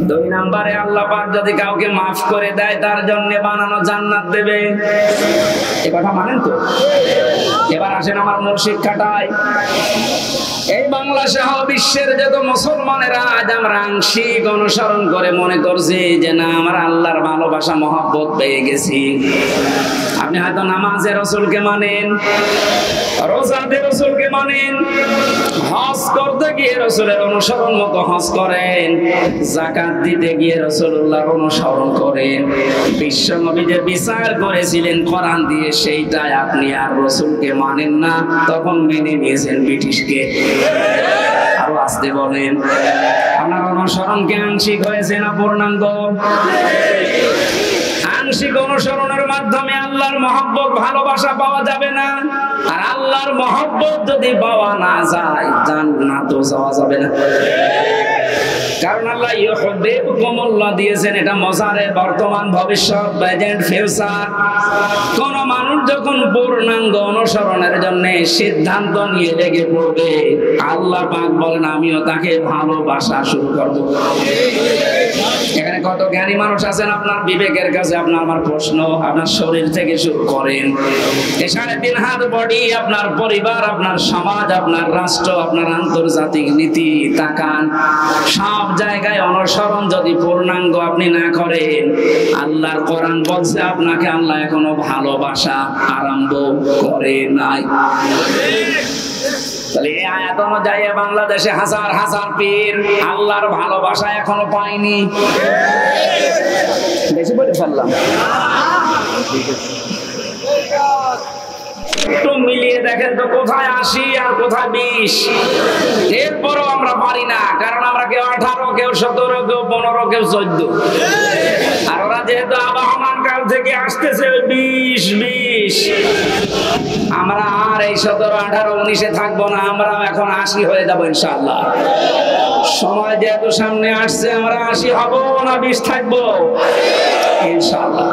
দুই নম্বরে আল্লাহ পাক যদি কাউকে মাফ করে দেয় তার জন্য বানানো জান্নাত দেবে। এই কথা মানেন তো? এবার আসেন আমার মূল শিক্ষাটায়। এই বাংলা সহ বিশ্বের যত মুসলমানেরা আজ আমরা আংশিক অনুসরণ করে মনে করছি যে না আমরা আল্লাহর ভালোবাসা মহব্বত পেয়ে গেছি। আপনি হয়তো নামাজে রাসূলকে মানেন, রোজাতে রাসূলকে মানেন, হজ করতে গিয়ে রাসূলের অনুসরণ মতো হজ করেন, যাকাত দিতে গিয়ে রাসূলুল্লাহর অনুসরণ করেন, বিশ্বনবী যে বিচার করেছিলেন কোরআন দিয়ে সেইটাই আপনি আর রাসূলকে মানেন না, তখন মেনে নিয়েছেন ব্রিটিশকে। আরো আসতে বলেন, আপনার অনুসরণকে আংশিক হয়েছে না পূর্ণাঙ্গ? আংশিক অনুসরণের মাধ্যমে আল্লাহর মহব্বত ভালোবাসা পাওয়া যাবে না। আর আল্লাহর মহব্বত যদি পাওয়া না যায় জান্নাতও যাওয়া যাবে না। কারণ আল্লাহ ইউহিব্বুকুমুল্লাহ দিয়েছেন, এটা মজারে বর্তমান ভবিষ্যৎ প্রেজেন্ট ফিউচার। কোন মানুষ যখন পূর্ণাঙ্গ অনুসরণের জন্য সিদ্ধান্ত নিয়ে লেগে পড়বে, আল্লাহ পাক বলেন আমিও তাকে ভালোবাসা শুরু করব। এখানে কত জ্ঞানী মানুষ আছেন আপনার বিবেকের কাছে? আপনার আমার প্রশ্ন, আপনার শরীর থেকে শুরু করেন, এই 3.5 হাত বডি, আপনার পরিবার, আপনার সমাজ, আপনার রাষ্ট্র, আপনার আন্তর্জাতিক নীতি তাকান, সব জায়গায় অনুসরণ যদি পূর্ণাঙ্গ আপনি না করেন, আল্লাহর কোরআন বলছে আপনাকে আল্লাহ এখনো ভালোবাসা আরম্ভ করে নাই। তাহলে এই আয়াত অনুযায়ী বাংলাদেশে হাজার হাজার পীর আল্লাহর ভালোবাসা এখনো পায়নি। বেশি বলে ফেললাম। একটু মিলিয়ে দেখেন তো কোথায় 80 আর কোথায় 20। এরপরও আমরা পারি না, কারণ আমরা কেউ 18, কেউ 17, কেউ 15, কেউ 14। আর ওরা যেহেতু আবহমান কাল থেকে আসতেছে 20। আমরা আর এই 17, 18, 19-এ থাকবো না, আমরা এখন 80 হয়ে যাবো ইনশাআল্লাহ। সময় যেহেতু সামনে আসছে, আমরা 80 হব না 20 থাকবো ইনশাআল্লাহ।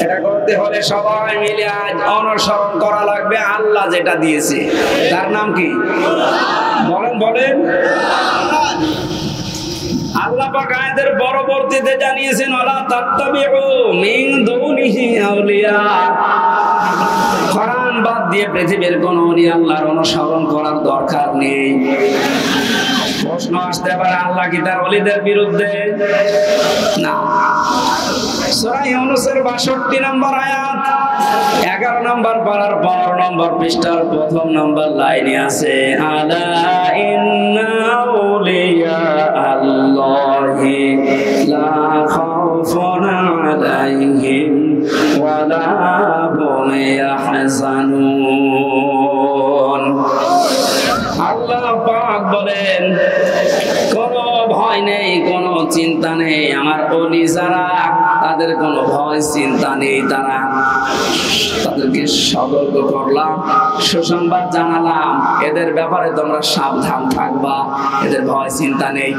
এটা করতে হলে সবাই মিলে আজ অনুসরণ করা লাগবে আল্লাহ যেটা দিয়েছে। তার নাম কি? বলেন। আল্লাহ পাক আয়াতের পরবর্তীতে জানিয়েছেন ওয়ালা তাত্তাবিউ মিন দুনিহি আউলিয়া। কোরআন বাদ দিয়ে পৃথিবীর কোন ওলি আল্লাহর অনুসরণ করার দরকার নেই। প্রশ্ন আসতে পারে আল্লাহ কি তার ওলিদের বিরুদ্ধে? না। সূরা ইউনূসের 62 নম্বর আয়াত 11 নম্বর পারার 15 নম্বর পৃষ্ঠার 1 নম্বর লাইনে আছে আলা ইন্না আউলিয়া আল্লাহি লা খাউফুন আলাইহিম ওয়া লা হুম ইয়াহজানুন। আল্লাহ পাক বলেন কোনো ভয় নেই, কোনো চিন্তা নেই। আমার ওলি যারা, তাদের কোনো ভয় চিন্তা নেই। তাদেরকে সতর্ক করলাম, সুসংবাদ জানালাম, এদের ব্যাপারে তোমরা সাবধান থাকবা, এদের ভয় চিন্তা নেই।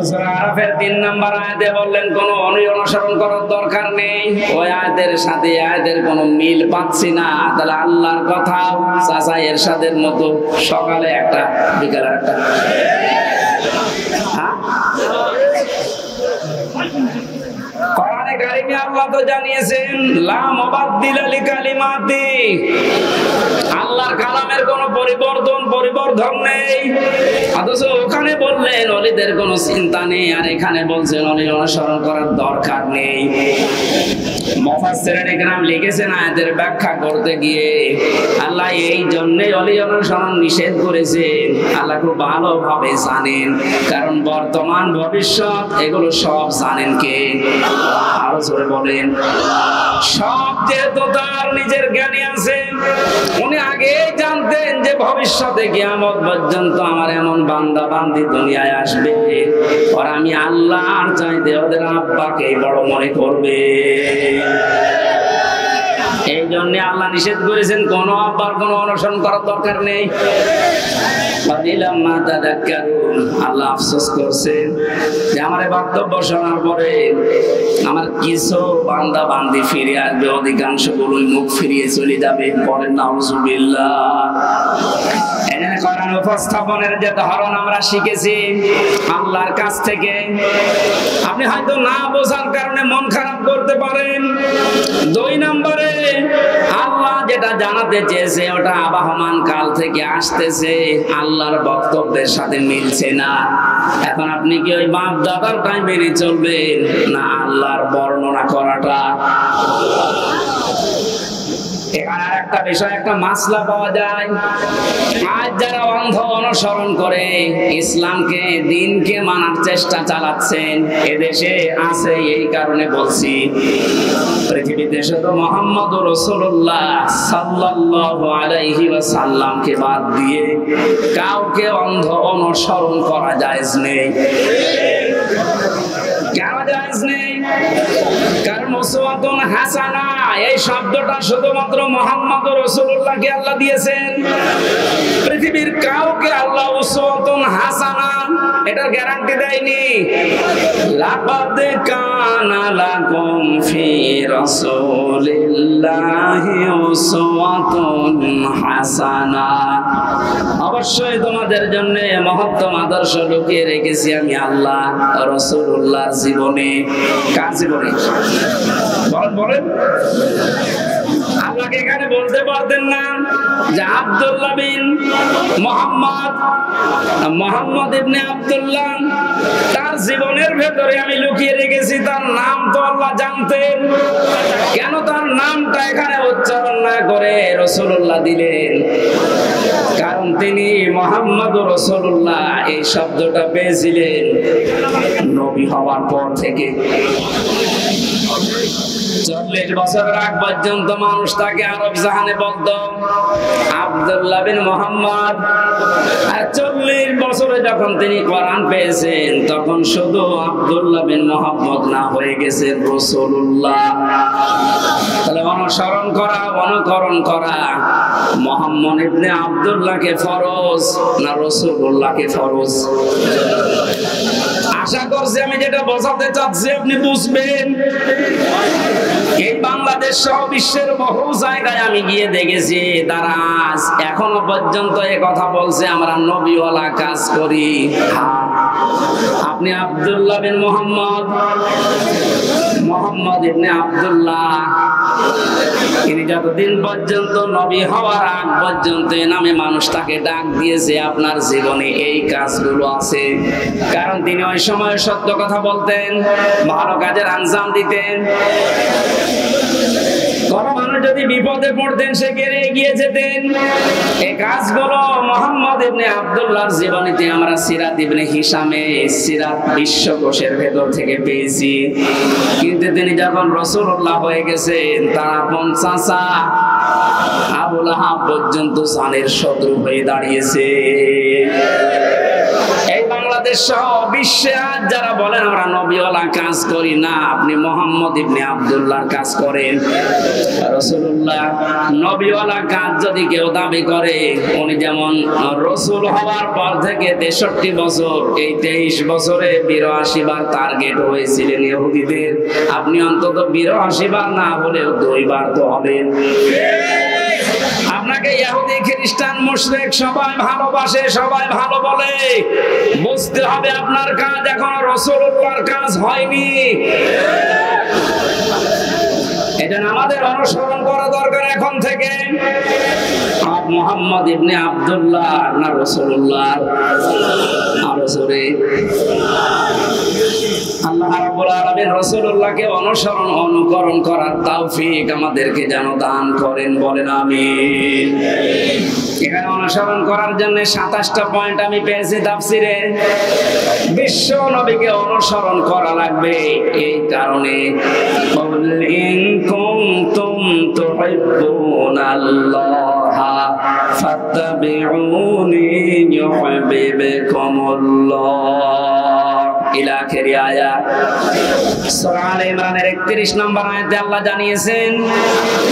সূরা আরাফের 3 নম্বর আয়াতে বললেন কোনো অনুসরণ করার দরকার নেই। ওই আয়াতের সাথে আয়াতের কোনো মিল পাচ্ছি না। তাহলে আল্লাহর কথা চাচা এরশাদের মতো সকালে একটা বিকালে একটা। কোরআনে কারিমে আল্লাহ তো জানিয়েছেন লা মুবাদদিলা লিকালিমাতি, আল্লাহর কালামের কোনো পরিবর্ধন নেই। অথচ ওখানে বললেন ওলিদের কোনো চিন্তা নেই, আর এখানে বলছেন ওলি অনুসরণ করার দরকার নেই। মুফাসসিরিন ইকরাম লিখেছেন আয়াতের ব্যাখ্যা করতে গিয়ে আল্লাহ এই জন্যই ওলি অনুসরণ নিষেধ করেছেন। আল্লাহ খুব ভালোভাবে জানেন, কারণ বর্তমান ভবিষ্যৎ এগুলো সব জানেন কে? আরো জোরে বলেন। সব যেহেতু তার নিজের জ্ঞানে আছে, উনি আগেই জানতেন যে ভবিষ্যতে কিয়ামত পর্যন্ত আমার এমন বান্দা বান্দি দুনিয়ায় আসবে, আর আমি আল্লাহর চাইতে ওদের আব্বাকেই বড় মনে করবে। এই জন্য আল্লাহ নিষেধ করেছেন কোনো আব্বার কোনো অনুসরণ করার দরকার নেই। আল্লাহ আফসোস করছেন যে আমার বক্তব্য শোনার পরে আমার কিছু বান্দা বান্দি ফিরে আসবে, অধিকাংশ গুলোই মুখ ফিরিয়ে চলে যাবে। বলেন নাউজুবিল্লাহ। কোরআন উপস্থাপনের যে ধরন আমরা শিখেছি আল্লাহর কাছ থেকে, আপনি হয়তো না বোঝার কারণে মন খারাপ করতে পারেন। 2 নম্বরে আল্লাহ যেটা জানাতে চেয়েছে ওটা আবাহমান কাল থেকে আসতেছে, আল্লাহর বক্তব্যের সাথে মিলছে না। এখন আপনি কি ওই বাপ দাদারটাই মেনে চলবেন না আল্লাহর বর্ণনা করাটা? এখানে আরেকটা বিষয়, একটা মাসলা পাওয়া যায়। আজ যারা অন্ধ অনুসরণ করে ইসলামকে, দিনকে মানার চেষ্টা চালাচ্ছেন, এদেশে আছে। এই কারণে বলছি, পৃথিবীতে শুধু মুহাম্মদুর রাসূলুল্লাহ সাল্লাল্লাহু আলাইহি ওয়াসাল্লামকে বাদ দিয়ে কাউকে অন্ধ অনুসরণ করা জায়েজ নেই। কেন জায়েজ নেই? কারণ উসওয়াতুন হাসানা এই শব্দটা শুধুমাত্র মুহাম্মদুর রাসূলুল্লাহকে আল্লাহ দিয়েছেন। পৃথিবীর কাউকে আল্লাহ উসওয়াতুন হাসানা এটার গ্যারান্টি দেয়নি। লাকাদ কানা লাকুম ফি রাসূলিল্লাহি উসওয়াতুন হাসানা, অবশ্যই তোমাদের জন্য মহত্তম আদর্শ লুকিয়ে রেখেছি আমি আল্লাহ রাসূলুল্লাহর জীবনে। কার জীবনে? বলেন। আল্লাহকে এখানে বলতে পারতেন না যে আব্দুল্লাহ বিন মোহাম্মদ ইবনে আব্দুল্লাহ, তার জীবনের ভেতরে আমি লুকিয়ে রেখেছি। তার নাম তো আল্লাহ জানতেন, কেন তার নামটা এখানে উচ্চারণ না করে রাসূলুল্লাহ দিলেন? কারণ তিনি মুহাম্মদুর রাসূলুল্লাহ এই শব্দটা পেয়েছিলেন নবী হওয়ার পর থেকে। 40 বছরের আগ পর্যন্ত মানুষ তাকে আরব জাহানে বলতো আব্দুল্লাহ বিন মোহাম্মদ। আর 40 বছরে যখন তিনি কোরআন পেয়েছেন তখন শুধু আব্দুল্লাহ বিন মোহাম্মদ না, হয়ে গেছেন রাসূলুল্লাহ। তাহলে অনুসরণ করা, অনুকরণ করা মুহাম্মদ ইবনে আব্দুল্লাহকে ফরজ না রাসূলুল্লাহকে ফরজ? আশা করছি আমি যেটা বোঝাতে চাচ্ছি আপনি বুঝবেন। এই বাংলাদেশ সহ বিশ্বের বহু জায়গায় আমি গিয়ে দেখেছি তারা আজ এখনো পর্যন্ত এই কথা বলছে আমরা নবীওয়ালা কাজ করি। আপনি আব্দুল্লাহ বিন মোহাম্মদ ইবনে আব্দুল্লাহ, তিনি যতদিন পর্যন্ত নবী হওয়ার আগ পর্যন্ত এ নামে মানুষ তাকে ডাক দিয়েছে, আপনার জীবনে এই কাজগুলো আছে। কারণ তিনি ওই সময় সত্য কথা বলতেন, ভালো কাজের আঞ্জাম দিতেন। কোন মানুষ যদি বিপদে পড়তেন সেখানে এগিয়ে যেতেন। এই কাজগুলো মুহাম্মদ ইবনে আব্দুল্লাহর জীবনীতে আমরা সিরাত ইবনে হিশামে সিরাত বিশ্বকোষের ভেতর থেকে পেয়েছি। কিন্তু তিনি যখন রাসূলুল্লাহ হয়ে গেছেন তার আপন চাচা আবু লাহাব পর্যন্ত জানের শত্রু হয়ে দাঁড়িয়েছে। এই বাংলাদেশ সহ বিশ্বে আজ যারা বলেন আমরা নবীওয়ালা কাজ করি না, আপনি মুহাম্মদ ইবনে আব্দুল্লাহর কাজ করেন। রাসূলুল্লাহ নবীওয়ালা কাজ যদি কেউ দাবি করে, উনি যেমন রাসূল হওয়ার পর থেকে 63 বছর, এই 23 বছরে 82 বার টার্গেট হয়েছিলেন ইহুদিদের, আপনি অন্তত 82 বার না হলেও 2 বার তো হবেন। আপনাকে ইহুদি খ্রিস্টান মুশরিক সবাই ভালোবাসে, সবাই ভালো বলে, বুঝতে হবে আপনার কাজ এখনো রাসূলুল্লাহর কাজ হয়নি। এটা আমাদের অনুসরণ করা দরকার এখন থেকে। মুহাম্মদ ইবনে আব্দুল্লাহ না রাসূলুল্লাহ? আরো জোরে। আল্লাহ রাব্বুল আলামিন রাসূলুল্লাহকে অনুসরণ অনুকরণ করার তৌফিক আমাদেরকে যেন দান করেন, বলেন আমিন। এখানে অনুসরণ করার জন্য 27টা পয়েন্ট আমি পেয়েছি তাফসিরে। বিশ্ব নবীকে অনুসরণ করা লাগবে এই কারণে, কুল ইন কুনতুম তুহিব্বুনাল্লাহা ফাত্তাবিউনি ইউহিব্বুকুমুল্লাহ। ইলা আখিরি আয়াত। সূরা আলে ইমরানের 31 নম্বর আয়াতে আল্লাহ জানিয়েছেন,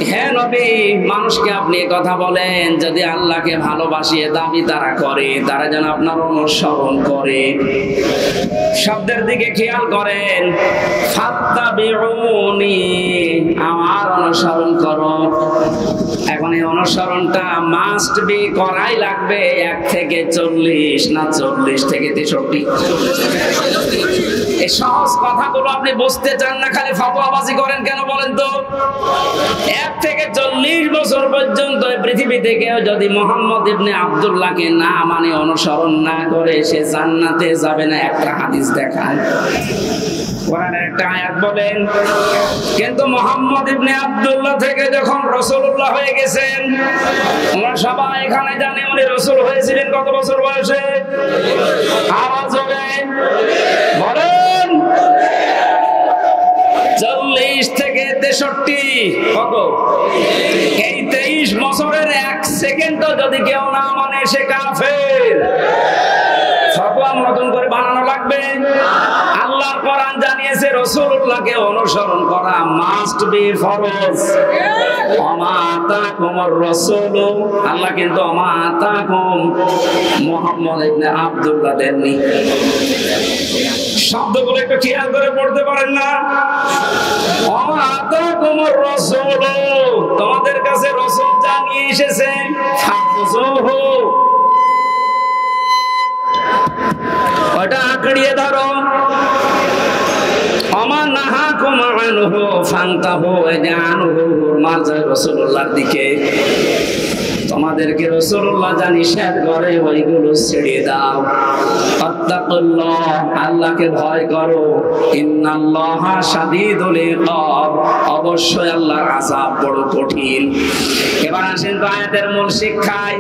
হে নবী, মানুষকে আপনি কথা বলেন যদি আল্লাহকে ভালোবাসিয়ে দাবি তারা করে, তারা যেন আপনার অনুসরণ করে। শব্দের দিকে খেয়াল করেন, ফাত্তাবিউনি, আমার অনুসরণ করো। এখন এই অনুসরণটা মাস্ট বি করাই লাগবে 1 থেকে 40 না 40 থেকে 63। এই সহজ কথাগুলো আপনি বুঝতে চান না, খালি ফাতোয়াবাজি করেন কেন বলেন তো? 1 থেকে 40 বছর পর্যন্ত পৃথিবীতে কেউ যদি মুহাম্মদ ইবনে আব্দুল্লাহকে না মানে অনুসরণ না করে সে জান্নাতে যাবে না। একটা হাদিস দেখান, কোরআনের একটা আয়াত বলেন। কিন্তু মুহাম্মদ ইবনে আব্দুল্লাহ থেকে যখন রাসূলুল্লাহ হয়ে গেছেন, আমরা সবাই এখানে জানি উনি রাসূল হয়েছিলেন কত বছর বয়সে? আওয়াজ হবে বলেন। 40 থেকে 63। কত? এই 23 বছরের 1 সেকেন্ডও যদি কেউ না মানে সে কাফের। ফতোয়া নতুন করে বানানো লাগবে? আল্লাহর কোরআন জানিয়েছে রাসূলুল্লাহকে অনুসরণ করা মাস্ট বি ফরজ। ওমা আতাকুমুর রাসূল, আল্লাহ কিন্তু ওমা আতাকুম মুহাম্মদ ইবনে আব্দুল্লাহ দেননি। শব্দগুলো একটু খেয়াল করে পড়তে পারেন না? ওমা আতাকুমুর রাসূল, তোমাদের কাছে রাসূল যা নিয়ে এসেছে ফাখুযুহু, ওটা আঁকড়িয়ে ধরো। আমার নাহাকুম আনহু ফান্তাহু, আনহু মাঝে রাসূলুল্লাহর দিকে। তোমাদেরকে রাসূলুল্লাহ যা নিষেধ করে ওইগুলো ছেড়ে দাও। আত্তাকুল্লাহ, আল্লাহকে ভয় করো। ইন্নাল্লাহা শাদীদুল ইকাব, অবশ্যই আল্লাহর আযাব বড় কঠিন। এবার আসেন তো আয়াতের মূল শিক্ষায়।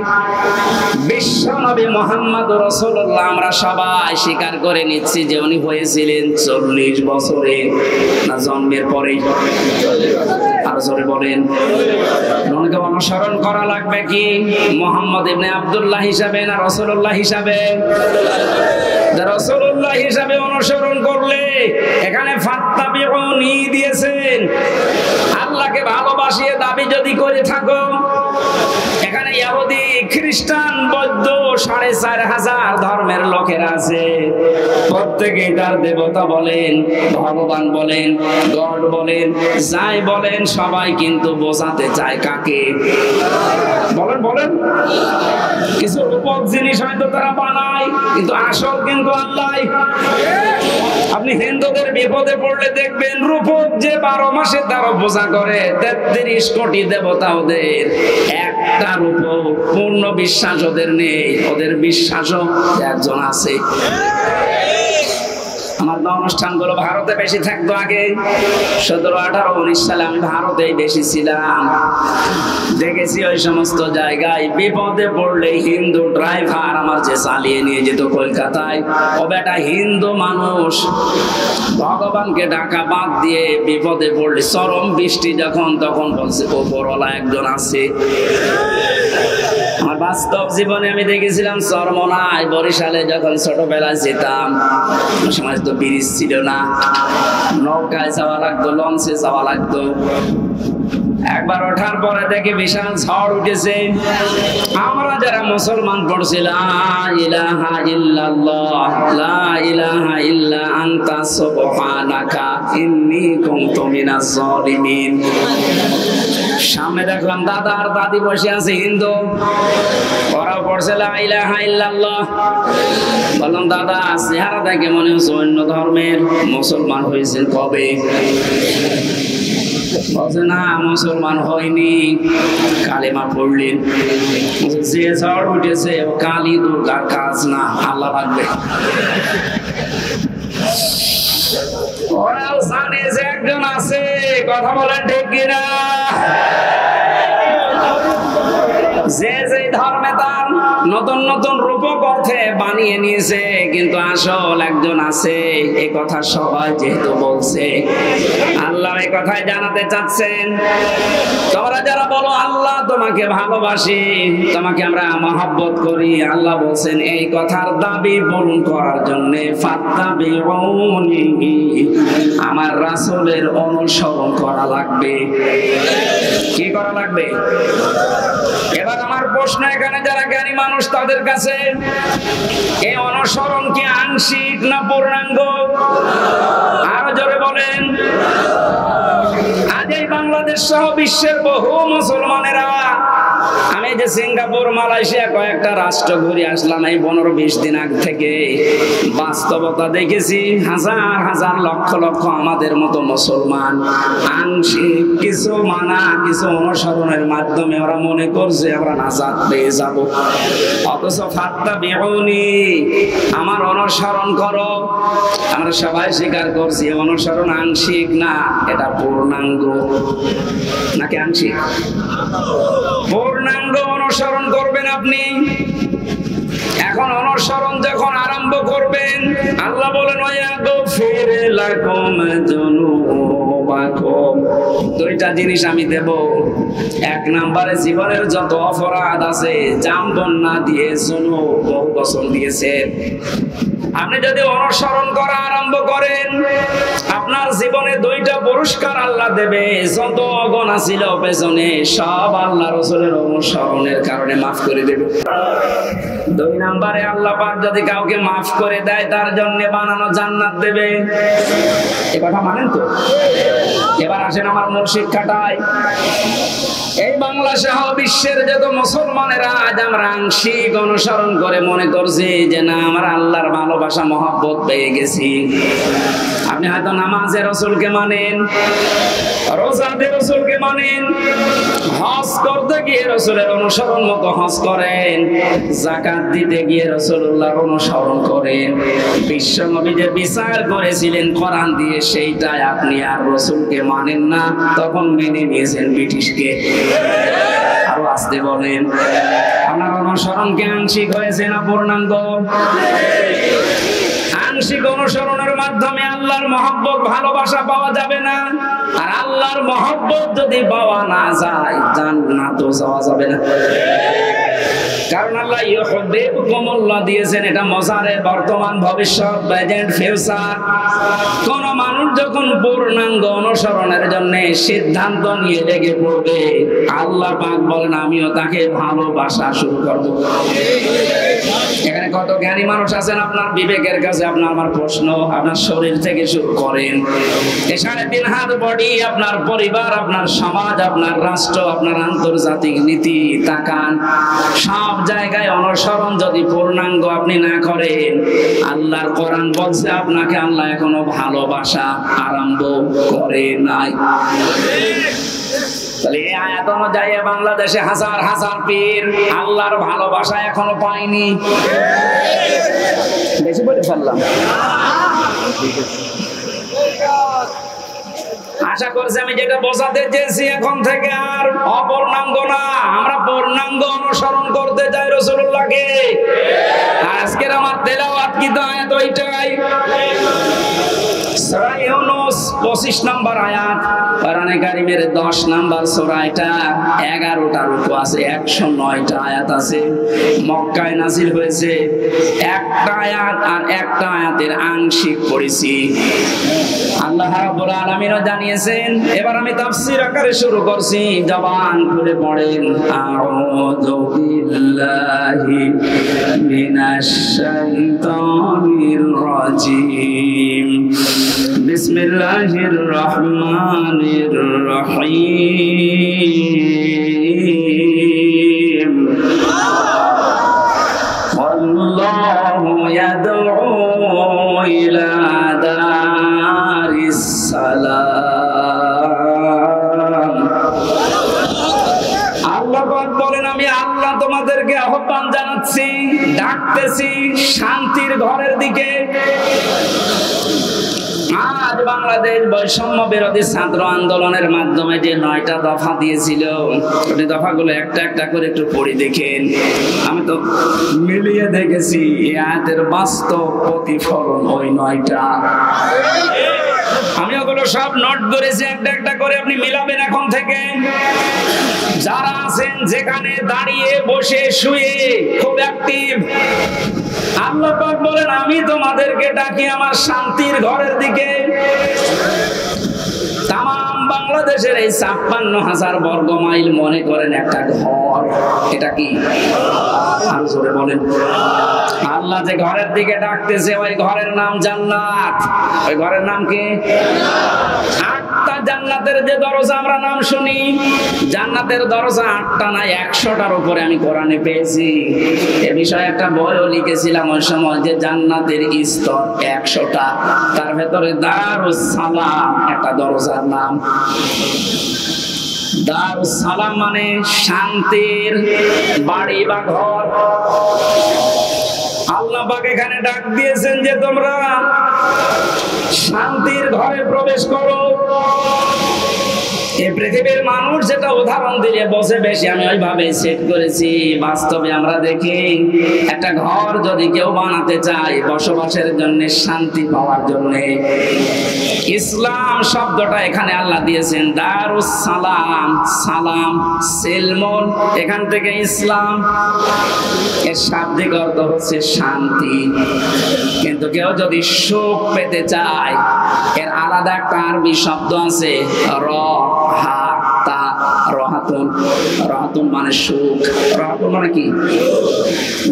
বিশ্ব নবী মুহাম্মদ রাসূলুল্লাহ আমরা সবাই স্বীকার করে নিচ্ছি যে উনি হয়েছিলেন 40 বছরে, না জন্মের পরেই? আর জোরে বলেন। উনাকে অনুসরণ করা লাগবে কি মুহাম্মদ ইবনে আব্দুল্লাহ হিসাবে না রাসূলুল্লাহ হিসাবে? রাসূলুল্লাহ হিসাবে অনুসরণ করলে এখানে ফাত্তাবিউনি দিয়েছেন। আল্লাহকে ভালোবাসিয়ে দাবি যদি করে থাকো, এখানে ইহুদি, খ্রিস্টান, বৌদ্ধ 4500 ধর্মের লোকেরা আছে। প্রত্যেকেই তার দেবতা বলেন, ভগবান বলেন, গড বলেন, যাই বলেন, সবাই কিন্তু বোঝাতে চায় কাকে? বলেন বলেন। কিছু রূপক জিনিস হয়তো তারা বানায়, কিন্তু আসল কিন্তু আল্লাহ। আপনি হিন্দুদের বিপদে পড়লে দেখবেন রূপক যে 12 মাসে 13 পূজা করে, 33 কোটি দেবতা ওদের, একটা রূপক পূর্ণ বিশ্বাস ওদের নেই। ওদের বিশ্বাসও একজন আছে। আমার অনুষ্ঠানগুলো ভারতে বেশি থাকতো আগে। 17, 18, 19 সালে আমি ভারতেই বেশি ছিলাম। দেখেছি ওই সমস্ত জায়গায় বিপদে পড়লে হিন্দু ড্রাইভার আমার যে চালিয়ে নিয়ে যেত কলকাতায়, ও বেটা হিন্দু মানুষ, ভগবানকে ডাকা বাদ দিয়ে বিপদে পড়লে, চরম বৃষ্টি যখন, তখন বলছে ওপরওয়ালা একজন আছে। আমার বাস্তব জীবনে আমি দেখেছিলাম চরমনায়, বরিশালে যখন ছোটবেলায় যেতাম, সময় তো ব্রিজ ছিল না, নৌকায় যাওয়া লাগতো, লঞ্চে যাওয়া লাগতো। একবার ওঠার পরে দেখে বিশাল ঝড় উঠেছে। আমরা যারা মুসলমান পড়ছি লা ইলাহা ইল্লাল্লাহ, লা ইলাহা ইল্লা আনতা সুবহানাকা ইন্নী কুনতু মিনাজ জালিমিন। সামনে দেখলাম দাদা আর দাদি বসে আছে হিন্দু, ওরাও পড়ছে লা ইলাহা ইল্লাল্লাহ। বললাম দাদা চেহারা দেখে মনে হচ্ছে অন্য ধর্মের, মুসলমান হয়েছেন কবে? বলছে না মুসলমান হয়নি, কালেমা পড়লেন। যে ঝড় উঠেছে ও কালী দুর্গার কাজ না, আল্লাহ লাগবে। ওরাও জানে যে একজন আছে, কথা বলেন ঠিক কিনা? যে যে ধর্মে তার নতুন নতুন রূপক অর্থে বানিয়ে নিয়েছে, কিন্তু আসল একজন আছে। এই কথা সবাই যেহেতু বলছে, আল্লাহ এই কথাই জানাতে চাচ্ছেন, তোমরা যারা বলো আল্লাহ তোমাকে ভালোবাসি, তোমাকে আমরা মহব্বত করি, আল্লাহ বলছেন এই কথার দাবি পূরণ করার জন্য ফাত্তাবিউনি, আমার রাসূলের অনুসরণ করা লাগবে। কি করা লাগবে? এবার আমার প্রশ্ন এখানে যারা জ্ঞানী মানুষ তাদের কাছে, এই অনুসরণ কি আংশিক না পূর্ণাঙ্গ? আরো জোরে বলেন। আজ এই বাংলাদেশ সহ বিশ্বের বহু মুসলমানেরা, আমি যে সিঙ্গাপুর, মালয়েশিয়া কয়েকটা রাষ্ট্র ঘুরে আসলাম এই 15-20 দিন আগ থেকে, বাস্তবতা দেখেছি হাজার হাজার লক্ষ লক্ষ আমাদের মতো মুসলমান আংশিক কিছু মানা কিছু অনুসরণের মাধ্যমে ওরা মনে করছে আমরা নাজাত পেয়ে যাব, অথচ ফাত্তাবিউনি, আমার অনুসরণ করো। আমরা সবাই স্বীকার করছি অনুসরণ আংশিক না, এটা পূর্ণাঙ্গ। নাকি আংশিক? পূর্ণাঙ্গ অনুসরণ করবেন আপনি। এখন অনুসরণ যখন আরম্ভ করবেন, আল্লাহ বলেন ওয়ায়াগফির লাকুম যুনুবাকুম, দুইটা জিনিস আমি দেব। এক নম্বরে জীবনের যত অপরাধ আছে, জামবন না দিয়ে যুনুব বহু বছর দিয়েছে, আপনি যদি অনুসরণ করা আরম্ভ করেন, আপনার জীবনে দুইটা পুরস্কার আল্লাহ দেবে। যত অগণা ছিল পেছনে সব আল্লাহ রাসূলের অনুসরণের কারণে মাফ করে দেবে। দুই নম্বরে আল্লাহ পাক যদি কাউকে মাফ করে দেয়, তার জন্য বানানো জান্নাত দেবে। এই কথা মানেন তো? এবার আসেন আমার মুর্শিদ কাটায়। এই বাংলা সহ বিশ্বের যত মুসলমানেরা আজ আমরা আংশিক অনুসরণ করে মনে করছি যে না আমরা আল্লাহর ভালোবাসা মহব্বত পেয়ে গেছি। আপনি হয়তো নামাজে রাসূলকে মানেন, রোজাতে রাসূলকে মানেন, হজ করতে গিয়ে রাসূলের অনুসরণ মতো হজ করেন, যাকাত দিতে গিয়ে রাসূলুল্লাহর অনুসরণ করেন, বিশ্বনবী যে বিচার করেছিলেন কোরআন দিয়ে সেইটাই আপনি আর রাসূলকে মানেন না, তখন মেনে নিয়েছেন ব্রিটিশকে। আরো আসতে বলেন, আপনার অনুসরণ কি আংশিক হয়েছে না পূর্ণাঙ্গ? আংশিক অনুসরণের মাধ্যমে আল্লাহর মহব্বত ভালোবাসা পাওয়া যাবে না, আর আল্লাহর মহব্বত যদি পাওয়া না যায় জান্নাতও যাওয়া যাবে না। কারণ আল্লাহ ইউহিব্বুকুমুল্লাহ দিয়েছেন, এটা মজারে বর্তমান ভবিষ্যৎ প্রেজেন্ট ফিউচার। কোন মানুষ যখন পূর্ণাঙ্গ অনুসরণের জন্য সিদ্ধান্ত নিয়ে লেগে পড়বে, আল্লাহ পাক বলেন আমিও তাকে ভালোবাসা শুরু করব। এখানে কত জ্ঞানী মানুষ আছেন, আপনার বিবেকের কাছে আপনার আমার প্রশ্ন, আপনার শরীর থেকে শুরু করেন, এই 3.5 হাত বডি, আপনার পরিবার, আপনার সমাজ, আপনার রাষ্ট্র, আপনার আন্তর্জাতিক নীতি তাকান, সব জায়গায় অনুসরণ যদি পূর্ণাঙ্গ আপনি না করেন, আল্লাহর কোরআন বলছে আপনাকে আল্লাহ এখনো ভালোবাসা আরম্ভ করে নাই। তাহলে এই আয়াত অনুযায়ী বাংলাদেশে হাজার হাজার পীর আল্লাহর ভালোবাসা এখনো পায়নি। বেশি বলে ফেললাম। আশা করছি আমি যেটা বোঝাতে চেয়েছি এখন থেকে আর অপূর্ণাঙ্গ না, আমরা পূর্ণাঙ্গ অনুসরণ করতে চাই রাসূলুল্লাহকে। আজকের আমার তেলাওয়াত কি তো আয়াত ওইটাই, সূরা ইউনূস 25 নম্বর আয়াত, কোরআনে কারীমের 10 নম্বর সূরা, এটা 11টা রূপ আছে, 109টা আয়াত আছে। মক্কায় নাযিল হয়েছে, একটা আয়াত আর একটা আয়াতের আংশিক পড়েছি। আল্লাহ রাব্বুল আলামিনও জানিয়েছেন। এবার আমি তাফসীর আকারে শুরু করছি, জবান খুলে পড়েন। আউযু বিল্লাহি মিনাশ শাইতানির রাজীম, বিসমিল্লাহির রহমানির রহিম। আল্লাহু ইয়াদউ ইলা দারিস সালাম। আল্লাহ বলেন আমি আল্লাহ তোমাদেরকে আহ্বান জানাচ্ছি, ডাকতেছি শান্তির ঘরের দিকে। আজ বাংলাদেশ বৈষম্য বিরোধী ছাত্র আন্দোলনের মাধ্যমে যে 9টা দফা দিয়েছিল, ওই দফাগুলো একটা একটা করে একটু পড়ে দেখেন। আমি তো মিলিয়ে দেখেছি এই আয়াতের বাস্তব প্রতিফলন ওই 9টা। আমি ওগুলো সব নোট করেছি, একটা একটা করে আপনি মিলাবেন এখন থেকে। যারা আছেন যেখানে দাঁড়িয়ে বসে শুয়ে খুব অ্যাক্টিভ, আল্লাহ পাক বলেন আমি তোমাদেরকে ডাকি আমার শান্তির ঘরের দিকে। তাম বাংলাদেশের এই 56,000 বর্গ মাইল মনে করেন একটা ঘর। এটা কি আর জোরে বলেন? আল্লাহ যে ঘরের দিকে ডাকতেছে ওই ঘরের নাম জান্নাত। ওই ঘরের নাম কি? জান্নাতের যে দরজা আমরা নাম শুনি, জান্নাতের দরজা 8টা না 100টার উপরে আমি কোরআনে পেয়েছি। এ বিষয়ে একটা বইও লিখেছিলাম ওই সময়, যে জান্নাতের স্তর 100টা, তার ভেতরে দারুস সালাম একটা দরজার নাম। দারুস সালাম মানে শান্তির বাড়ি বা ঘর। আল্লাহ পাক এখানে ডাক দিয়েছেন যে তোমরা শান্তির ঘরে প্রবেশ করো। এই পৃথিবীর মানুষ যেটা উদাহরণ দিয়ে বসে বেশি আমি ওইভাবে সেট করেছি। বাস্তবে আমরা দেখি একটা ঘর যদি কেউ বানাতে চায় বসবাসের জন্য, শান্তি পাওয়ার জন্য, ইসলাম শব্দটা এখানে আল্লাহ দিয়েছেন দারুস সালাম। সালাম সিলমুন, এখান থেকে ইসলাম, এর শাব্দিক অর্থ হচ্ছে শান্তি। কিন্তু কেউ যদি সুখ পেতে চায় এর আলাদা একটা আরবি শব্দ আছে রহাতুন। রহাতুন মানে সুখ। রহাতুন মানে কি?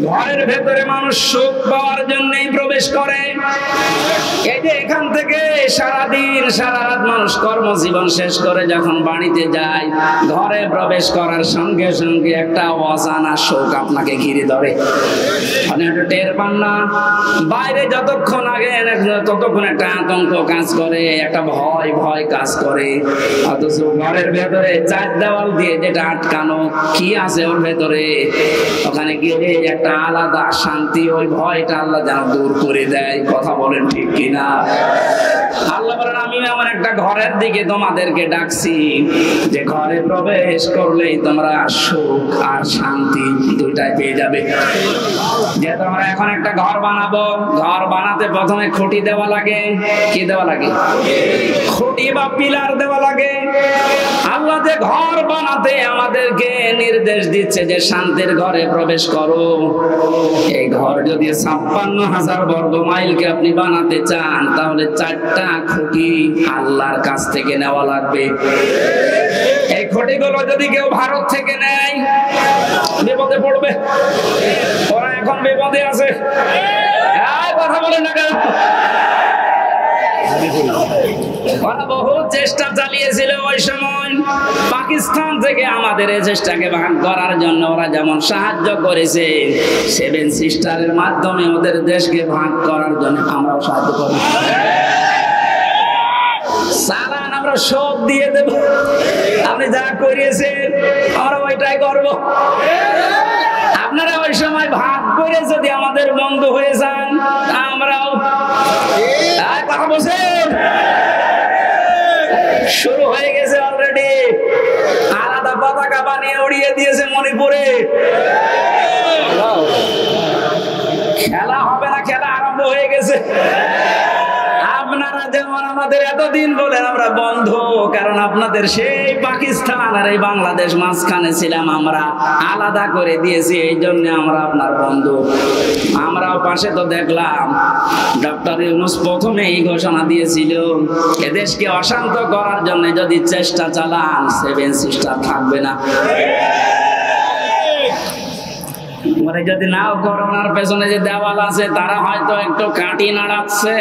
ঘরের ভেতরে মানুষ সুখ পাওয়ার জন্যই প্রবেশ করে। এই যে এখান থেকে সারাদিন সারা রাত মানুষ কর্মজীবন শেষ করে যখন বাড়িতে যায়, ঘরে প্রবেশ করার সঙ্গে সঙ্গে একটা অজানা শোক আপনাকে ঘিরে ধরে। আপনি একটু টের পান না? বাইরে যতক্ষণ আগে ততক্ষণ একটা আতঙ্ক কাজ করে, একটা ভয় ভয় কাজ করে। অথচ ঘরের ভেতরে 4 দেওয়াল দিয়ে যেটা আটকানো, কি আছে ওর ভেতরে, ওখানে গিয়ে একটা আলাদা শান্তি, ওই ভয়টা আল্লাহ যেন দূর করে দেয়। কথা বলেন ঠিক কিনা? আল্লাহ বলেন আমি আমার একটা ঘরের দিকে তোমাদেরকে ডাকছি, যে ঘরে প্রবেশ করলেই তোমরা সুখ আর শান্তি দুইটাই পেয়ে যাবে। যে তোমরা এখন একটা ঘর বানাবো, ঘর বানাতে প্রথমে খুঁটি দেওয়া লাগে। কি দেওয়া লাগে? খুঁটি বা পিলার দেওয়া লাগে। আল্লাহ যে ঘর বানাতে আমাদেরকে নির্দেশ দিচ্ছে যে শান্তির ঘরে প্রবেশ করো। এই ঘর যদি 56,000 বর্গ মাইলকে আপনি বানাতে চান, তাহলে 4টা খুঁটি আল্লাহর কাছ থেকে নেওয়া লাগবে। এই খুঁটিগুলো যদি কেউ ভারত থেকে নেয় বিপদে পড়বে। ওরা এখন বিপদে আছে। কথা বলে না কেন? ওরা বহু চেষ্টা চালিয়েছিল ওই সময় পাকিস্তান থেকে আমাদের এই চেষ্টাকে ভাগ করার জন্য। ওরা যেমন সাহায্য করেছে 7 সিস্টারের মাধ্যমে ওদের দেশকে ভাগ করার জন্য আমরাও সাহায্য করি। সালান আমরা সব দিয়ে দেব, আপনি যা করিয়েছেন আমরা ওইটাই করব। আপনারা ওই সময় ভাগ করে যদি আমাদের বন্ধু হয়ে যান, আমরাও কথা বলছেন। শুরু হয়ে গেছে অলরেডি। আলাদা পতাকা বানিয়ে উড়িয়ে দিয়েছে মণিপুরে। খেলা হবে না, খেলা আরম্ভ হয়ে গেছে। আপনারা যেমন আমাদের এতদিন বলেন আমরা বন্ধু, কারণ আপনাদের সেই পাকিস্তান আর এই বাংলাদেশ মাঝখানে ছিলাম, আমরা আলাদা করে দিয়েছি, এই জন্য আমরা আপনার বন্ধু। আমরাও পাশে তো দেখলাম ডক্টর ইউনূস প্রথমে এই ঘোষণা দিয়েছিল, এদেশকে অশান্ত করার জন্য যদি চেষ্টা চালান 7 সিস্টার থাকবে না। যদি নাও করোনার পেছনে যে দেওয়াল আছে তারা হয়তো একটু কাটি নাড়াচ্ছে।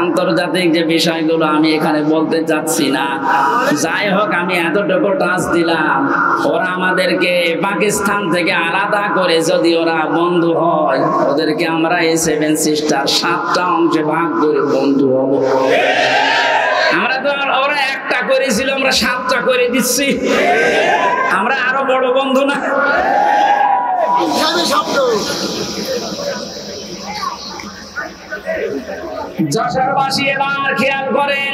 আন্তর্জাতিক যে বিষয়গুলো আমি এখানে বলতে চাচ্ছি না। যাই হোক, আমি এতটুকু টাচ দিলাম, ওরা আমাদেরকে পাকিস্তান থেকে আলাদা করে যদি ওরা বন্ধু হয়, ওদেরকে আমরা এই 7 সিস্টার 7টা অংশে ভাগ করে বন্ধু হব। আমরা তো ওরা একটা করেছিল, আমরা 7টা করে দিচ্ছি। আমরা আরো বড় বন্ধু না? যশোরবাসী এবার খেয়াল করেন,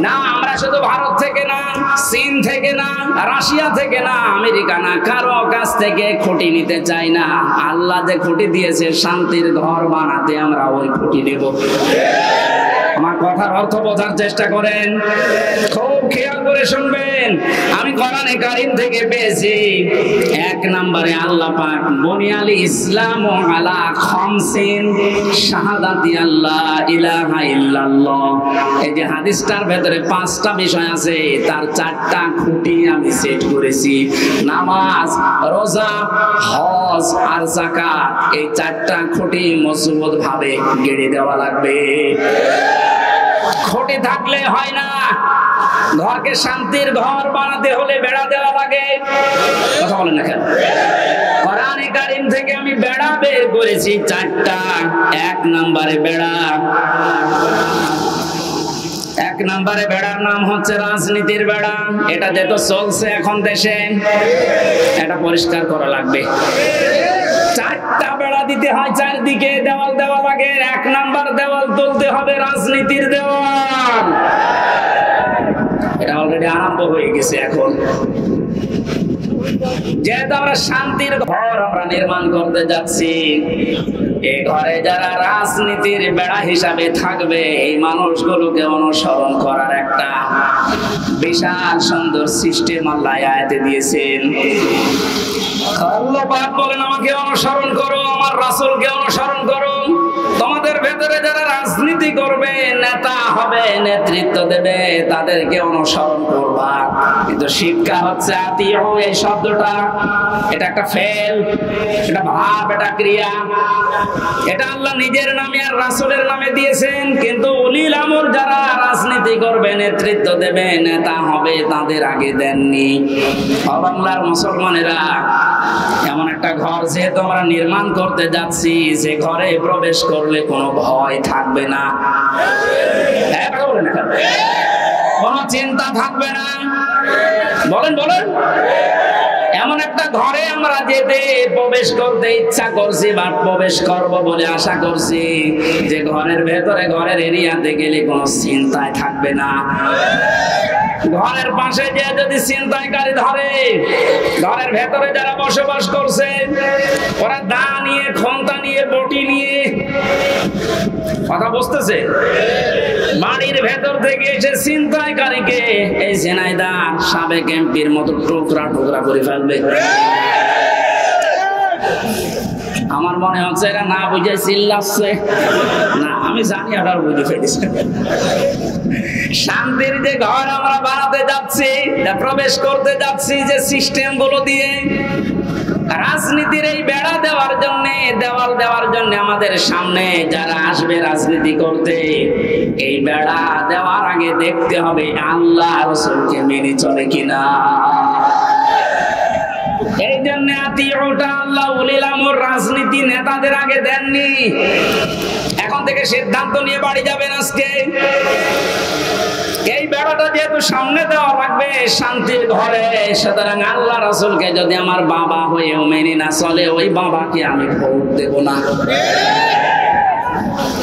না আমরা শুধু ভারত থেকে না, চীন থেকে না, রাশিয়া থেকে না, আমেরিকা না, কারো কাছ থেকে খুঁটি নিতে চাই না। আল্লাহ যে খুঁটি দিয়েছে শান্তির ঘর বানাতে, আমরা ওই খুঁটি নেব। আমার কথার অর্থ বোঝার চেষ্টা করেন, খুব খেয়াল করে শুনবেন। আমি কোরআনে কারীম থেকে পেয়েছি, এক নম্বরে আল্লাহ পাক বুনিয়াল ইসলাম আলা খামসিন শাহাদাতি আল্লাহ ইলাহা ইল্লাল্লাহ। এই যে হাদিসটার ভেতরে 5টা বিষয় আছে, তার 4টা খুঁটি আমি সেট করেছি। নামাজ, রোজা, হজ আর যাকাত, এই 4টা খুঁটি মজবুত ভাবে গেড়ে দেওয়া লাগবে। খুঁটি থাকলে হয় না। ঘরকে শান্তির ঘর বানাতে হলে বেড়া দেওয়া লাগে। কথা বলেন না কেন? কোরআনে কারীম থেকে আমি বেড়া বের করেছি 4টা। 1 নম্বরে বেড়া, 1 নম্বরে বেড়ার নাম হচ্ছে রাজনীতির বেড়া। এটা যেহেতু চলছে এখন দেশে, এটা পরিষ্কার করা লাগবে। 4টা বেড়া দিতে হয়, চারদিকে দেওয়াল দেওয়া লাগে। 1 নম্বর দেওয়াল তুলতে হবে রাজনীতির দেওয়াল। এটা অলরেডি আরম্ভ হয়ে গেছে। এখন যেহেতু আমরা শান্তির ঘর আমরা নির্মাণ করতে যাচ্ছি, এই ঘরে যারা রাজনীতির বেড়া হিসাবে থাকবে, এই মানুষগুলোকে অনুসরণ করার একটা বিশাল সুন্দর সিস্টেম আল্লাহ আয়াতে দিয়েছেন। আল্লাহ পাক বলেন, আমাকে অনুসরণ করো, আমার রাসূলকে অনুসরণ করো। তোমাদের ভেতরে যারা রাজনীতি করবে, নেতা হবে, নেতৃত্ব দেবে, তাদেরকে অনুসরণ করবা। কিন্তু শিক্ষা হচ্ছে আতিউ, এই শব্দটা এটা একটা ফেল, এটা ভাব, এটা ক্রিয়া। এটা আল্লাহ নিজের নামে আর রাসূলের নামে দিয়েছেন, কিন্তু উলিল আমর যারা রাজনীতি করবে, নেতৃত্ব দেবে, নেতা হবে, তাদের আগে দেননি। বাংলার মুসলমানেরা, এমন একটা ঘর যেহেতু আমরা নির্মাণ করতে যাচ্ছি, যে ঘরে প্রবেশ করলে কোনো ভয় থাকবে না, কোনো চিন্তা থাকবে না। বলেন বলেন, এমন একটা ঘরে আমরা যেতে প্রবেশ করতে ইচ্ছা করছি বা প্রবেশ করব বলে আশা করছি, যে ঘরের ভেতরে, ঘরের এরিয়াতে গেলে কোনো চিন্তায় থাকবে না। ঘরের পাশে যে যদি ছিনতাইকারী ধরে, ঘরের ভেতরে যারা বসবাস করছে, ওরা দা নিয়ে, খন্তা নিয়ে, বটি নিয়ে, কথা বুঝতেছে, বাড়ির ভেতর থেকে এসে ছিনতাইকারীকে এই ঝিনাইদহ সাবেক এমপির মতো টুকরা টুকরা করে ফেলবে। আমার মনে হচ্ছে এরা না বুঝে চিল্লাচ্ছে। না, আমি জানি আপনারা বুঝে ফেলেছেন। শান্তির যে ঘর আমরা বানাতে যাচ্ছি, প্রবেশ করতে যাচ্ছি, যে সিস্টেম গুলো দিয়ে রাজনীতির এই বেড়া দেওয়ার জন্য, দেওয়াল দেওয়ার জন্য, আমাদের সামনে যারা আসবে রাজনীতি করতে, এই বেড়া দেওয়ার আগে দেখতে হবে আল্লাহ রাসূলকে মেনে চলে কিনা। এই জন্য আতিউটা আল্লাহ উলিল আমর রাজনীতি নেতাদের আগে দেননি। এখন থেকে সিদ্ধান্ত নিয়ে বাড়ি যাবেন আজকে। এই বেড়াটা যেহেতু সামনে দেওয়া লাগবে শান্তির ঘরে, সুতরাং আল্লাহ রাসূলকে যদি আমার বাবা হয়েও মেনে না চলে, ওই বাবাকে আমি ভোট দেব না।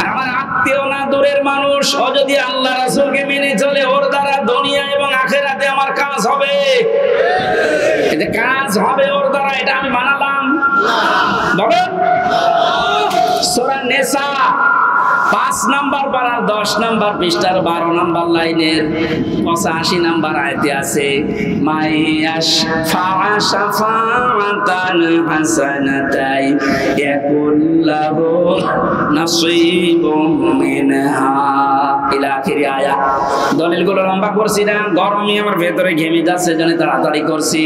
আমার আত্মীয় না, দূরের মানুষ, ও যদি আল্লাহ রাসূলকে মেনে চলে, ওর দ্বারা দুনিয়া এবং আখিরাতে আমার কাজ হবে। এতে কাজ হবে ওর দ্বারা, এটা আমি বানালাম। বলেন, সূরা নিসা 5 নম্বর পারার 10 নম্বর পৃষ্ঠার 12 নম্বর লাইনের 85 নম্বর আয়াতে আছে, মাইয়াশ ফাআশাফাতান হাসানাতাই ইয়াকুল্লাহু নাসীবুম মিনহা ইলা আখিরি আয়াত। দলিলগুলো লম্বা করছি না, গরমই আমার ভেতরে ঘেমে যাচ্ছে, জন্য তাড়াতাড়ি করছি।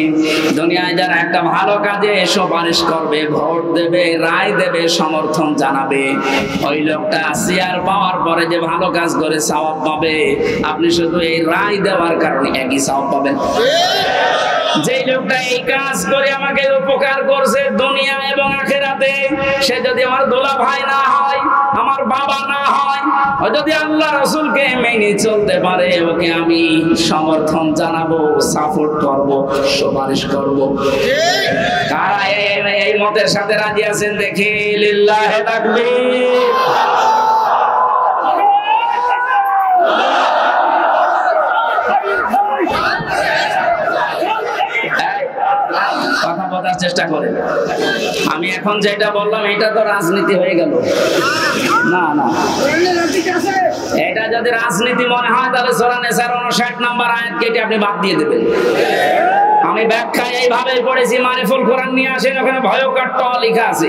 দুনিয়ায় যারা একটা ভালো কাজে সুপারিশ করবে, ভোট দেবে, রায় দেবে, সমর্থন জানাবে, ওই লোকটা চেয়ার পাওয়ার পরে যে ভালো কাজ করে সওয়াব পাবে, আপনি শুধু এই রায় দেওয়ার কারণে একই সওয়াব পাবেন। যে লোকটা এই কাজ করে আমাকে উপকার করছে দুনিয়া এবং আখিরাতে, সে যদি আমার দোলা ভাই না হয়, আমার বাবা না হয়, ও যদি আল্লাহ রাসূলকে মেনে চলতে পারে, ওকে আমি সমর্থন জানাবো, সাপোর্ট করব, সুপারিশ করব। কারা এই মতের সাথে রাজি আছেন দেখি লিল্লাহি তাকবীর। বোঝার চেষ্টা করেন। আমি এখন যেটা বললাম এটা তো রাজনীতি হয়ে গেল। না না, এটা যদি রাজনীতি মনে হয় তাহলে সূরা নিসার 59 নম্বর আয়াত কেটে আপনি বাদ দিয়ে দেবেন। আমি ব্যাখ্যা এইভাবে পড়েছি, মারিফুল কোরআন নিয়ে আসেন, ওখানে ভয়ঙ্কর ট লেখা আছে।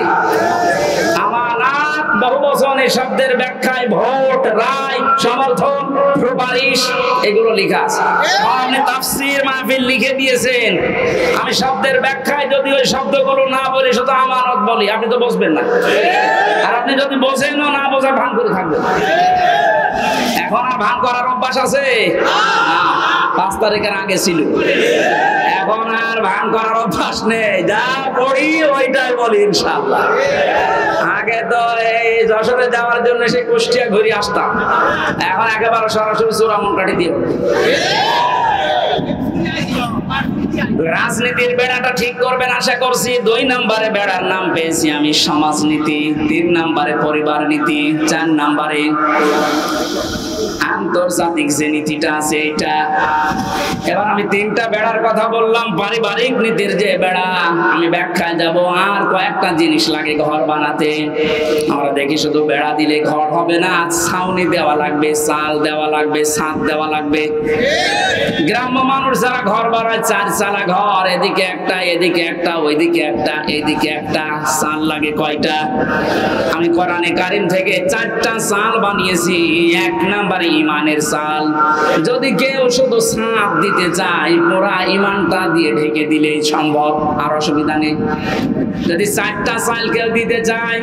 আমানাত বহু বচন, এই শব্দের ব্যাখ্যায় ভোট, রায়, সমর্থন, সুপারিশ এগুলো লেখা আছে। আপনি তাফসীর মাহফিল লিখে দিয়েছেন, আমি শব্দের ব্যাখ্যায় যদি ওই শব্দগুলো না বলি শুধু আমানত বলি, আপনি তো বুঝবেন না। আর আপনি যদি বোঝেনও না বোঝার ভান করে থাকবেন। এখন আর ভান করার অভ্যাস আছে? 5 তারিখের আগে ছিল। এখন আর ভান করার অভ্যাস নেই, যা পড়ি ওইটাই বলি ইনশাআল্লাহ। আগে তো এই যশোরে যাওয়ার জন্য সেই কুষ্টিয়া ঘুরে আসতাম, এখন একেবারে সরাসরি চূড়ামন কাটি দিয়ে। রাজনীতির বেড়াটা ঠিক করবেন আশা করছি। 2 নম্বরে বেড়ার নাম পেয়েছি আমি সমাজনীতি, 3 নম্বরে পরিবার নীতি, 4 নম্বরে আন্তর্জাতিক যে নীতিটা আছে এটা। এবার আমি 3টা বেড়ার কথা বললাম। পারিবারিক নীতির যে বেড়া, আমি ব্যাখ্যায় যাব। আর কয়েকটা জিনিস লাগে ঘর বানাতে। আমরা দেখি শুধু বেড়া দিলে ঘর হবে না, ছাউনি দেওয়া লাগবে, চাল দেওয়া লাগবে, ছাদ দেওয়া লাগবে। গ্রাম্য মানুষ যারা ঘর বানায় 4 চালা ঘর, এদিকে একটা, এদিকে একটা, ওইদিকে একটা, এইদিকে একটা, চাল লাগে কয়টা? আমি কোরআনে কারীম থেকে 4টা চাল বানিয়েছি। 1 নম্বরে ইমানের চাল। যদি কেউ শুধু ছাদ দিতে চায়, পুরা ইমানটা দিয়ে ঢেকে দিলেই সম্ভব, আর অসুবিধা নেই। যদি 4টা চাল কেউ দিতে চায়,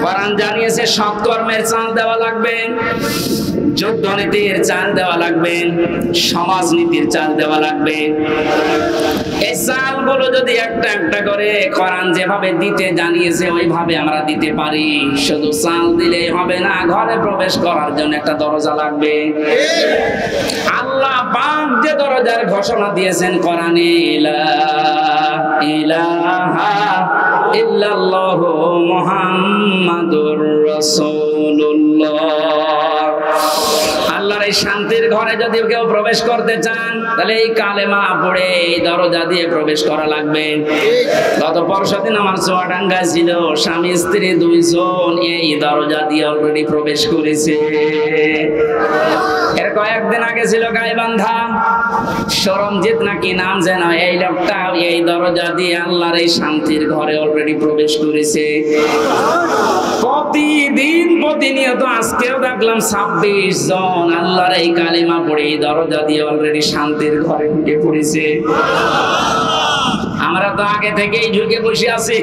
কোরআন জানিয়েছে সৎকর্মের চাল দেওয়া লাগবে, যুদ্ধনীতির চাল দেওয়া লাগবে, সমাজনীতির চাল দেওয়া লাগবে। এই চালগুলো যদি একটা একটা করে কোরআন যেভাবে দিতে জানিয়েছে ওইভাবে আমরা দিতে পারি, শুধু চাল দিলেই হবে না, ঘরে প্রবেশ করার জন্য একটা দরজা লাগবে। আল্লাহ পাক যে দরজার ঘোষণা দিয়েছেন কোরআনে, লা ইলাহা ইল্লাল্লাহু মুহাম্মাদুর রাসূলুল্লাহ। আল্লাহর এই শান্তির ঘরে যদি কেউ প্রবেশ করতে চান, তাহলে এই কালেমা পড়ে এই দরজা দিয়ে প্রবেশ করা লাগবে। গত পরশুদিন আমার চুয়াডাঙ্গা ছিল, স্বামী স্ত্রী 2 জন এই দরজা দিয়ে অলরেডি প্রবেশ করেছে। এর কয়েকদিন আগে ছিল গাইবান্ধা, সরমজিৎ নাকি নাম যেন, এই লোকটা এই দরজা দিয়ে আল্লাহর এই শান্তির ঘরে অলরেডি প্রবেশ করেছে। প্রতিদিন প্রতিনিয়ত আজকেও দেখলাম 26 জন আল্লাহর এই কালিমা পড়ে এই দরজা দিয়ে অলরেডি শান্তির ঘরে ঢুকে পড়েছে। আমরা তো আগে থেকেই ঢুকে বসে আছি।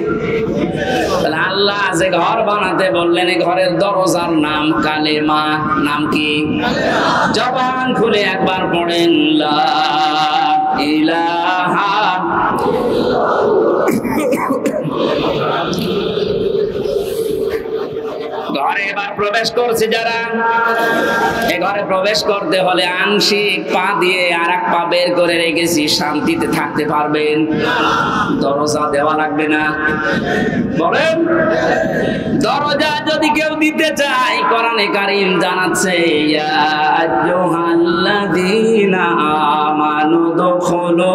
তাহলে আল্লাহ যে ঘর বানাতে বললেন, এই ঘরের দরজার নাম কালেমা। নাম কি? জবান খুলে একবার পড়েন, লা ইলাহা। ঘরে এবার প্রবেশ করছে যারা, এই ঘরে প্রবেশ করতে হলে আংশিক পা দিয়ে আর এক পা বের করে রেখেছি, শান্তিতে থাকতে পারবেন। দরজা দেওয়া লাগবে না। বলেন, দরজা যদি কেউ দিতে চায়, কোরআনে কারীম জানাচ্ছে, ইয়া আইয়ুহাল্লাযীনা আমানু দুখুলু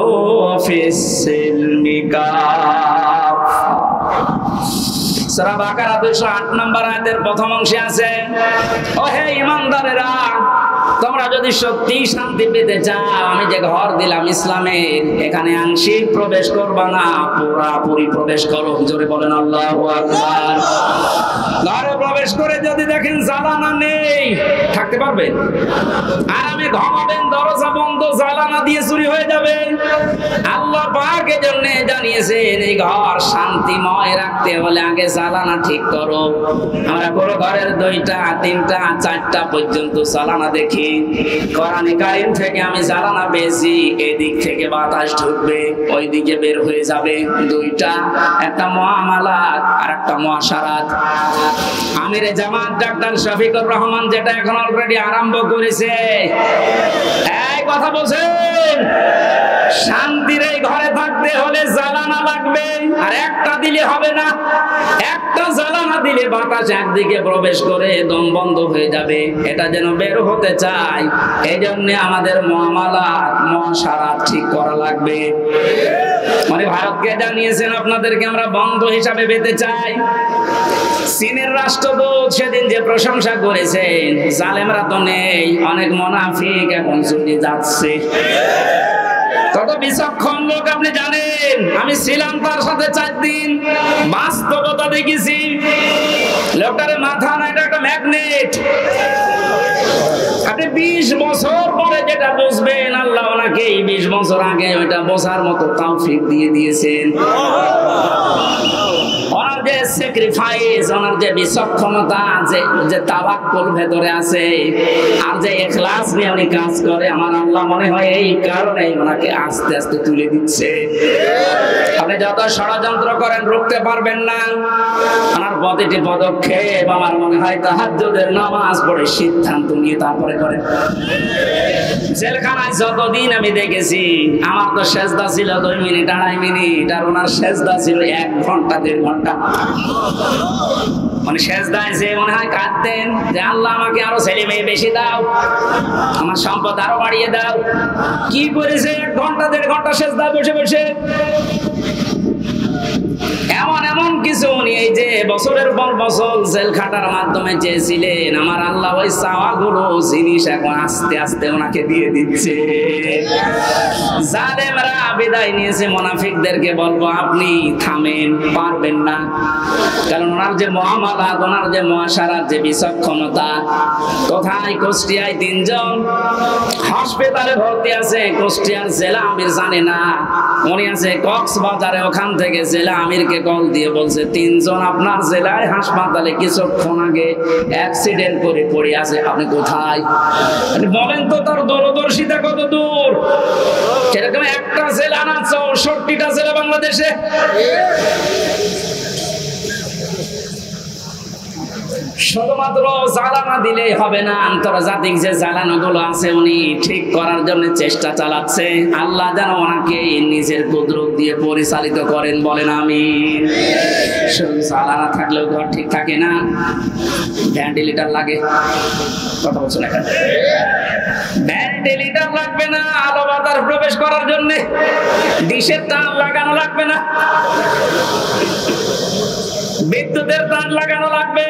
ফিস-সিলমি কাফা। সূরা বাকারা 208 নম্বর আয়াতের প্রথম অংশে আছে, ও হে ঈমানদারেরা, তোমরা যদি সত্যি শান্তি পেতে চাও, আমি যে ঘর দিলাম ইসলামের, এখানে আংশিক প্রবেশ করবা না, পুরোপুরি প্রবেশ করো। জোরে বলেন আল্লাহু আকবার। ঘরে প্রবেশ করে যদি দেখেন জ্বালানা নেই, থাকতে পারবেন? আরামে ঘুমাবেন, দরজা বন্ধ, জ্বালানা দিয়ে চুরি হয়ে যাবে। আল্লাহ পাক এজন্য জানিয়েছেন, এই ঘর শান্তিময় রাখতে হলে আগে জ্বালানা ঠিক করো। আমরা পুরো ঘরের 2টা, 3টা, 4টা পর্যন্ত জ্বালানা দেখি। কোরআনে কারীম থেকে আমি জ্বালানা পেয়েছি, এদিক থেকে বাতাস ঢুকবে, ওই দিকে বের হয়ে যাবে। 2টা, একটা মুআমালাত আর একটা মুআশারাত। আমিরে জামাত ডাক্তার শফিকুর রহমান যেটা এখন অলরেডি আরম্ভ করেছে, এই কথা বলছেন, শান্তির এই ঘরে থাকতে হলে জ্বালানা লাগবে। আর একটা দিলে হবে না, একটা একটা জ্বালানা দিলে বাতাস একদিকে প্রবেশ করে দম বন্ধ হয়ে যাবে, এটা যেন বের হতে চায়। এই জন্য আমাদের মুআমালাত মুআশারাত ঠিক করা লাগবে। মানে ভারতকে জানিয়েছেন আপনাদেরকে আমরা বন্ধ হিসাবে পেতে চাই। চীনের রাষ্ট্রদূত সেদিন যে প্রশংসা করেছেন, জালেমরা তো নেই, অনেক মুনাফিক এখন চলে যাচ্ছে। কত বিচক্ষণ লোক আপনি জানেন। আমি ছিলাম তার সাথে 4 দিন, বাস্তবতা দেখেছি। লোকটার মাথা না, এটা একটা ম্যাগনেট। আপনি 20 বছর পরে যেটা বুঝবেন, আল্লাহ ওনাকে 20 বছর আগে ওইটা বোঝার মতো তৌফিক দিয়ে দিয়েছেন। ওনার যে স্যাক্রিফাইস, ওনার যে বিচক্ষণতা, যে তাওয়াক্কুল ভেতরে আছে, আর যে ইখলাস নিয়ে উনি কাজ করে, আমার আল্লাহ মনে হয় এই কারণে ওনাকে আস্তে আস্তে তুলে দিচ্ছে। আপনি যত ষড়যন্ত্র করেন রুখতে পারবেন না। ওনার প্রতিটি পদক্ষেপ আমার মনে হয় তাহাজ্জুদের নামাজ পড়ে সিদ্ধান্ত নিয়ে তারপরে করেন। জেলখানায় যতদিন আমি দেখেছি, আমার তো সেজদা ছিল 2 মিনিট 2.5 মিনিট, আর ওনার সেজদা ছিল 1 ঘন্টা 1.5 ঘন্টা। মানে সেজদায় যে মনে হয় কাঁদতেন যে আল্লাহ আমাকে আরো ছেলে মেয়ে বেশি দাও, আমার সম্পদ আরো বাড়িয়ে দাও। কি করেছে 1 ঘন্টা 1.5 ঘন্টা সেজদায় বসে বসে। এমন কিছু উনি এই যে বছরের পর বছর জেল খাটার মাধ্যমে চেয়েছিলেন, আমার আল্লাহ ওই চাওয়াগুলো জিনিস এখন আস্তে আস্তে ওনাকে দিয়ে দিচ্ছে। জালেমরা বিদায় নিয়েছে, মুনাফিকদেরকে বলবো আপনি থামেন, পারবেন না। কারণ ওনার যে মুআমালাত, ওনার যে মুআশারাত, যে বিচক্ষণতা। কোথায়? কুষ্টিয়ায় 3 জন হাসপাতালে ভর্তি আছে। কুষ্টিয়ার জেলা আমির জানে না, উনি আছে কক্সবাজারে। ওখান থেকে জেলা আমিরকে কল দিয়ে বলছে 3 জন আপনার জেলায় হাসপাতালে কিছুক্ষণ আগে অ্যাক্সিডেন্ট করে পড়ে আছে, আপনি কোথায়? বলেন তো তার দূরদর্শিতা কত দূর। সেরকম একটা জেলা না, 64টা জেলা বাংলাদেশে। শুধুমাত্র জ্বালানা দিলেই হবে না, আন্তর্জাতিক যে জ্বালানাগুলো আছে উনি ঠিক করার জন্য চেষ্টা চালাচ্ছে। আল্লাহ যেন ওনাকে নিজের কুদরত দিয়ে পরিচালিত করেন, বলেন আমিন। শুধু জ্বালানা থাকলেও ঘর ঠিক থাকে না, ভেন্টিলেটর লাগে। কথা বলছেন এখানে? ভেন্টিলেটর লাগবে না আলো বাতাস প্রবেশ করার জন্য, ডিশের তার লাগানো লাগবে না, বিদ্যুতের তার লাগানো লাগবে,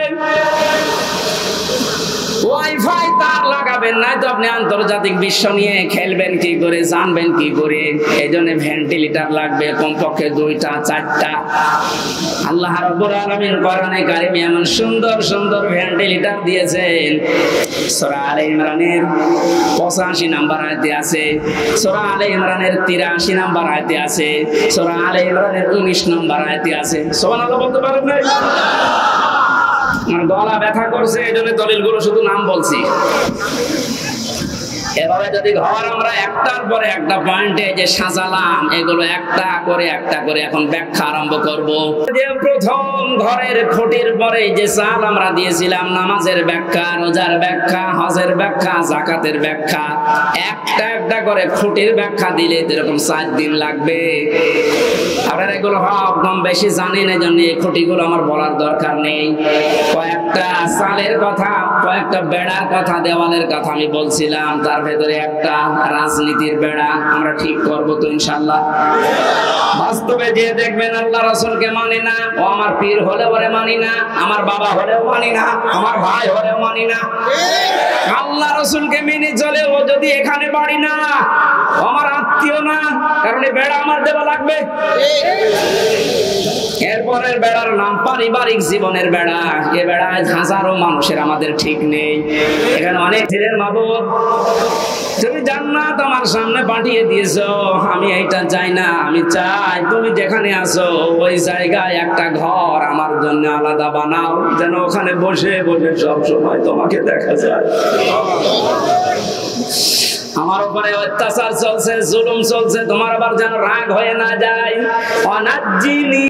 ওয়াইফাই তার লাগাবেন না। তো আপনি আন্তর্জাতিক বিশ্ব নিয়ে খেলবেন কি করে, জানবেন কি করে? এই জন্য ভেন্টিলেটর লাগবে, কমপক্ষে 2টা 4টা। আল্লাহ রাব্বুল আলামিন কোরআনে কারিমে এমন সুন্দর সুন্দর ভেন্টিলেটর দিয়েছেন। সূরা আলে ইমরানের 85 নম্বর আয়াতে আছে, সূরা আলে ইমরানের 83 নম্বর আয়াতে আছে, সূরা আলে ইমরানের 19 নম্বর আয়াতে আছে। সুবহানাল্লাহ বলতে পারেন না? আমার গলা ব্যথা করছে, এই জন্য দলিলগুলো শুধু নাম বলছি। এভাবে যদি ঘর আমরা একটার পরে একটা পয়েন্টে যে সাজালাম, এগুলো একটা করে এখন ব্যাখ্যা আরম্ভ করব। যে প্রথম ঘরের খুঁটির পরে যে চাল আমরা দিয়েছিলাম, নামাজের ব্যাখ্যা, রোজার ব্যাখ্যা, হজের ব্যাখ্যা, যাকাতের ব্যাখ্যা, একটা করে খুঁটির ব্যাখ্যা দিলে এরকম 4 দিন লাগবে। আপনারা এগুলো কম বেশি জানেন, এই জন্য এই খুঁটিগুলো আমার বলার দরকার নেই। কয়েকটা চালের কথা, কয়েকটা বেড়ার কথা, দেওয়ালের কথা আমি বলছিলাম। তার ভেতরে একটা রাজনীতির বেড়া আমরা ঠিক করবো তো ইনশাআল্লাহ। বাস্তবে যে দেখবেন আল্লাহ রাসূলকে মানি না, ও আমার পীর হলে ওরে মানি না, আমার বাবা হলেও মানি না, আমার ভাই হলেও মানি না। আল্লাহ রাসূলকে মেনে চলে, ও যদি এখানে বাড়ি না, আমার আত্মীয় না, কারণ এই বেড়া আমার দেওয়া লাগবে। এরপরের বেড়ার নাম পারিবারিক জীবনের বেড়া। এ বেড়ায় হাজারো মানুষের আমাদের ঠিক নেই। এখানে অনেক ছেলের মাবুদ, তুমি জান্নাত আমার সামনে পাঠিয়ে দিয়েছো, আমি এইটা চাই না, আমি চাই তুমি যেখানে আছো ওই জায়গায় একটা ঘর আমার জন্য আলাদা বানাও, যেন ওখানে বসে বসে সব সময় তোমাকে দেখা যায়। আমার উপরে অত্যাচার চলছে, জুলুম চলছে, তোমার আবার যেন রাগ হয়ে না যায়। অনাজ্জিনি